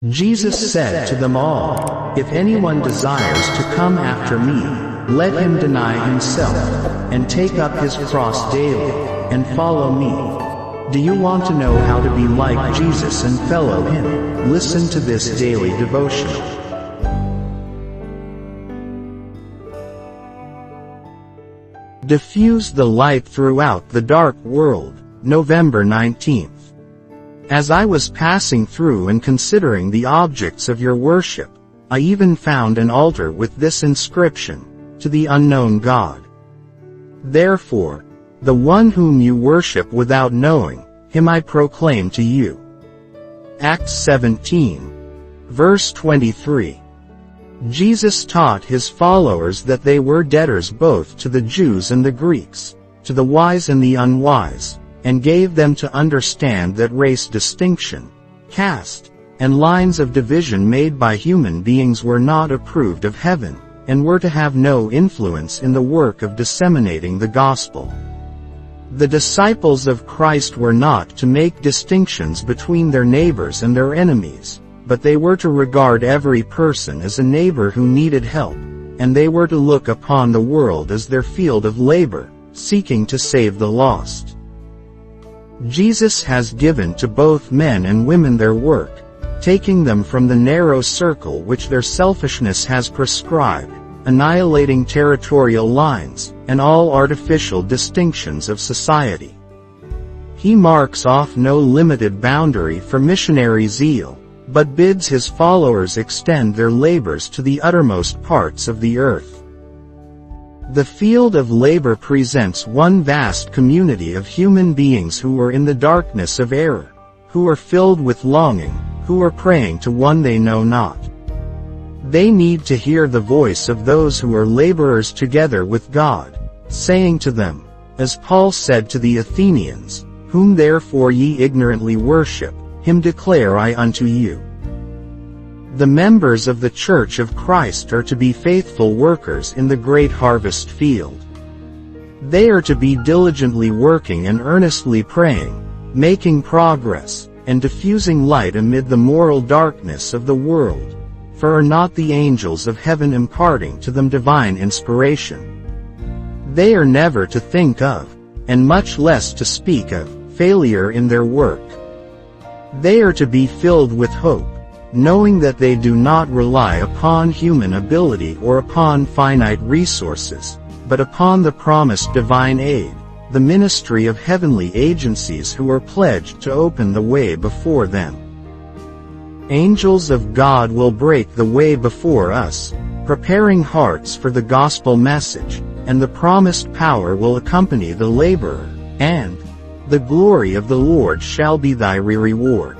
Jesus said to them all, "If anyone desires to come after me, let him deny himself, and take up his cross daily, and follow me." Do you want to know how to be like Jesus and follow him? Listen to this daily devotional. Diffuse the light throughout the dark world, November 19th. As I was passing through and considering the objects of your worship, I even found an altar with this inscription, "To the unknown God." Therefore, the one whom you worship without knowing, him I proclaim to you. Acts 17. Verse 23. Jesus taught his followers that they were debtors both to the Jews and the Greeks, to the wise and the unwise, and gave them to understand that race distinction, caste, and lines of division made by human beings were not approved of heaven, and were to have no influence in the work of disseminating the gospel. The disciples of Christ were not to make distinctions between their neighbors and their enemies, but they were to regard every person as a neighbor who needed help, and they were to look upon the world as their field of labor, seeking to save the lost. Jesus has given to both men and women their work, taking them from the narrow circle which their selfishness has prescribed, annihilating territorial lines, and all artificial distinctions of society. He marks off no limited boundary for missionary zeal, but bids his followers extend their labors to the uttermost parts of the earth. The field of labor presents one vast community of human beings who are in the darkness of error, who are filled with longing, who are praying to one they know not. They need to hear the voice of those who are laborers together with God, saying to them, as Paul said to the Athenians, "Whom therefore ye ignorantly worship, him declare I unto you." The members of the Church of Christ are to be faithful workers in the great harvest field. They are to be diligently working and earnestly praying, making progress, and diffusing light amid the moral darkness of the world, for are not the angels of heaven imparting to them divine inspiration? They are never to think of, and much less to speak of, failure in their work. They are to be filled with hope, knowing that they do not rely upon human ability or upon finite resources, but upon the promised divine aid, the ministry of heavenly agencies who are pledged to open the way before them. Angels of God will break the way before us, preparing hearts for the gospel message, and the promised power will accompany the laborer, and the glory of the Lord shall be thy reward.